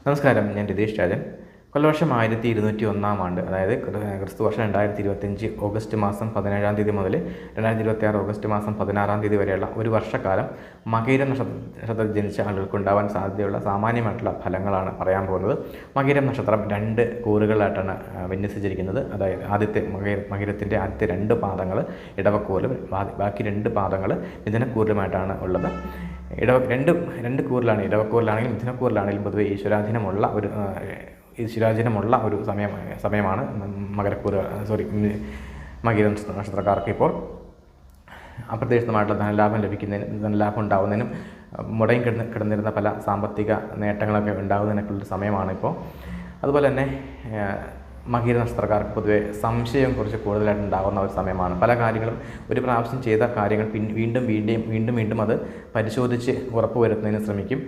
നമസ്കാരം, ഞാൻ രതീഷ് രാജൻ. കൊല്ലവർഷം 1201 അതായത് ക്രിസ്തുവർഷം 2025 ഓഗസ്റ്റ് മാസം 17 തീയതി മുതൽ 2026 ഓഗസ്റ്റ് മാസം 16 തീയതി വരെയുള്ള ഒരു വർഷക്കാലം മകീര നക്ഷത്രത്തിൽ ജനിച്ച ആളുകൾക്കുണ്ടാവാൻ സാധ്യതയുള്ള സാമാന്യമായിട്ടുള്ള ഫലങ്ങളാണ് പറയാൻ പോകുന്നത്. മകീരം നക്ഷത്രം 2 കൂറുകളായിട്ടാണ് വിന്യസിച്ചിരിക്കുന്നത്. അതായത് ആദ്യത്തെ മകീരത്തിൻ്റെ ആദ്യത്തെ 2 പാദങ്ങൾ ഇടവക്കൂറിലും ബാക്കി 2 പാദങ്ങൾ മിഥുനക്കൂറിലുമായിട്ടാണ് ഉള്ളത്. രണ്ട് കൂറിലാണ്. ഇടവക്കൂറിലാണെങ്കിലും മിഥുനക്കൂറിലാണെങ്കിലും പൊതുവെ ഈശ്വരാധീനമുള്ള ഒരു സമയമാണ് മകീര നക്ഷത്രക്കാർക്ക്. ഇപ്പോൾ അപ്രതീക്ഷിതമായിട്ടുള്ള ധനലാഭം ഉണ്ടാകുന്നതിനും മുടങ്ങി കിടന്നിരുന്ന പല സാമ്പത്തിക നേട്ടങ്ങളൊക്കെ ഉണ്ടാകുന്നതിനൊക്കെയുള്ളൊരു സമയമാണ് ഇപ്പോൾ. അതുപോലെ തന്നെ മകീര നക്ഷത്രക്കാർക്ക് പൊതുവെ സംശയം കുറച്ച് കൂടുതലായിട്ട് ഉണ്ടാകുന്ന ഒരു സമയമാണ്. പല കാര്യങ്ങളും ഒരു പ്രാവശ്യം ചെയ്ത കാര്യങ്ങൾ വീണ്ടും അത് പരിശോധിച്ച് ഉറപ്പ് വരുത്തുന്നതിന് ശ്രമിക്കും.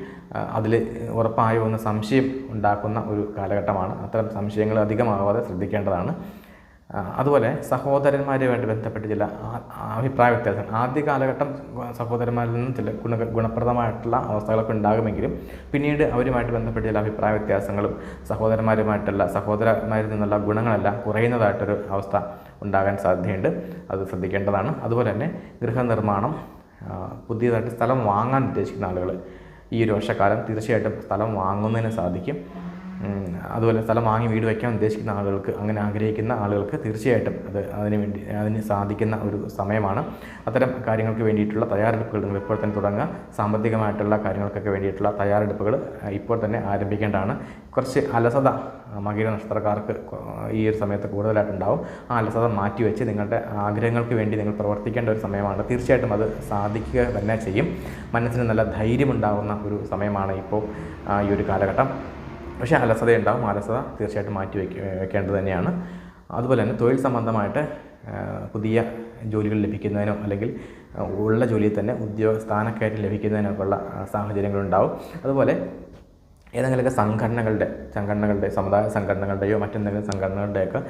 അതിൽ ഉറപ്പായോ എന്ന് സംശയം ഉണ്ടാക്കുന്ന ഒരു കാലഘട്ടമാണ്. അത്തരം സംശയങ്ങൾ അധികമാകാതെ ശ്രദ്ധിക്കേണ്ടതാണ്. അതുപോലെ സഹോദരന്മാരുമായിട്ട് ബന്ധപ്പെട്ട് ചില അഭിപ്രായ വ്യത്യാസം ആദ്യ കാലഘട്ടം സഹോദരന്മാരിൽ നിന്നും ചില ഗുണപ്രദമായിട്ടുള്ള അവസ്ഥകളൊക്കെ ഉണ്ടാകുമെങ്കിലും പിന്നീട് അവരുമായിട്ട് ബന്ധപ്പെട്ട് ചില അഭിപ്രായ വ്യത്യാസങ്ങളും സഹോദരന്മാരിൽ നിന്നുള്ള ഗുണങ്ങളെല്ലാം കുറയുന്നതായിട്ടൊരു അവസ്ഥ ഉണ്ടാകാൻ സാധ്യതയുണ്ട്. അത് ശ്രദ്ധിക്കേണ്ടതാണ്. അതുപോലെ തന്നെ ഗൃഹനിർമ്മാണം, പുതിയതായിട്ട് സ്ഥലം വാങ്ങാൻ ഉദ്ദേശിക്കുന്ന ആളുകൾ ഈ ഒരു വർഷക്കാലം തീർച്ചയായിട്ടും സ്ഥലം വാങ്ങുന്നതിന് സാധിക്കും. അതുപോലെ സ്ഥലം വാങ്ങി വീട് വയ്ക്കാൻ ഉദ്ദേശിക്കുന്ന ആളുകൾക്ക്, അങ്ങനെ ആഗ്രഹിക്കുന്ന ആളുകൾക്ക് തീർച്ചയായിട്ടും അതിന് സാധിക്കുന്ന ഒരു സമയമാണ്. അത്തരം കാര്യങ്ങൾക്ക് വേണ്ടിയിട്ടുള്ള തയ്യാറെടുപ്പുകൾ നിങ്ങൾ ഇപ്പോൾ തന്നെ തുടങ്ങുക. സാമ്പത്തികമായിട്ടുള്ള കാര്യങ്ങൾക്കൊക്കെ വേണ്ടിയിട്ടുള്ള തയ്യാറെടുപ്പുകൾ ഇപ്പോൾ തന്നെ ആരംഭിക്കേണ്ടതാണ്. കുറച്ച് അലസത മകീര നക്ഷത്രക്കാർക്ക് ഈ ഒരു സമയത്ത് കൂടുതലായിട്ടുണ്ടാവും. ആ അലസത മാറ്റിവെച്ച് നിങ്ങളുടെ ആഗ്രഹങ്ങൾക്ക് വേണ്ടി നിങ്ങൾ പ്രവർത്തിക്കേണ്ട ഒരു സമയമാണ്. തീർച്ചയായിട്ടും അത് സാധിക്കുക തന്നെ ചെയ്യും. മനസ്സിന് നല്ല ധൈര്യമുണ്ടാകുന്ന ഒരു സമയമാണ് ഇപ്പോൾ ഈ ഒരു കാലഘട്ടം. പക്ഷേ അലസതയുണ്ടാവും. അലസത തീർച്ചയായിട്ടും വെക്കേണ്ടത് തന്നെയാണ്. അതുപോലെ തന്നെ തൊഴിൽ സംബന്ധമായിട്ട് പുതിയ ജോലികൾ ലഭിക്കുന്നതിനോ അല്ലെങ്കിൽ ഉള്ള ജോലിയിൽ തന്നെ സ്ഥാനക്കയറ്റം ലഭിക്കുന്നതിനൊക്കെ ഉള്ള സാഹചര്യങ്ങളുണ്ടാവും. അതുപോലെ ഏതെങ്കിലുമൊക്കെ സംഘടനകളുടെ സമുദായ സംഘടനകളുടെയോ മറ്റെന്തെങ്കിലും സംഘടനകളുടെയൊക്കെ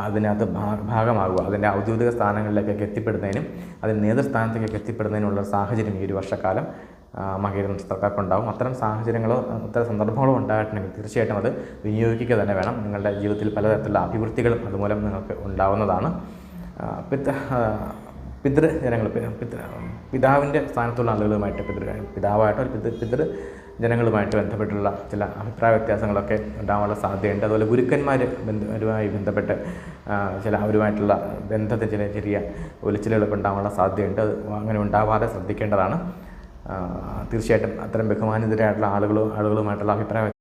അതിനകത്ത് ഭാഗമാകുക, അതിൻ്റെ ഔദ്യോഗിക സ്ഥാനങ്ങളിലേക്കൊക്കെ എത്തിപ്പെടുന്നതിനും അതിന് നേതൃസ്ഥാനത്തേക്കൊക്കെ എത്തിപ്പെടുന്നതിനുള്ള സാഹചര്യം ഈ ഒരു വർഷക്കാലം മകീര നക്ഷത്രക്കാർക്കുണ്ടാവും. അത്തരം സാഹചര്യങ്ങളോ അത്തരം സന്ദർഭങ്ങളോ ഉണ്ടായിട്ടുണ്ടെങ്കിൽ തീർച്ചയായിട്ടും അത് വിനിയോഗിക്കുക തന്നെ വേണം. നിങ്ങളുടെ ജീവിതത്തിൽ പലതരത്തിലുള്ള അഭിവൃദ്ധികളും അതുമൂലം നിങ്ങൾക്ക് ഉണ്ടാവുന്നതാണ്. പിതാവിൻ്റെ സ്ഥാനത്തുള്ള ആളുകളുമായിട്ട് പിതാവായിട്ടോ പിതൃജനങ്ങളുമായിട്ട് ബന്ധപ്പെട്ടുള്ള ചില അഭിപ്രായ വ്യത്യാസങ്ങളൊക്കെ ഉണ്ടാകാനുള്ള സാധ്യതയുണ്ട്. അതുപോലെ ഗുരുക്കന്മാരുമായി ബന്ധപ്പെട്ട് അവരുമായിട്ടുള്ള ബന്ധത്തിൽ ചെറിയ ഒലിച്ചിലുകളൊക്കെ ഉണ്ടാകാനുള്ള സാധ്യതയുണ്ട്. അത് അങ്ങനെ ഉണ്ടാവാതെ ശ്രദ്ധിക്കേണ്ടതാണ്. തീർച്ചയായിട്ടും അത്തരം ബഹുമാനിതരായിട്ടുള്ള ആളുകളുമായിട്ടുള്ള അഭിപ്രായ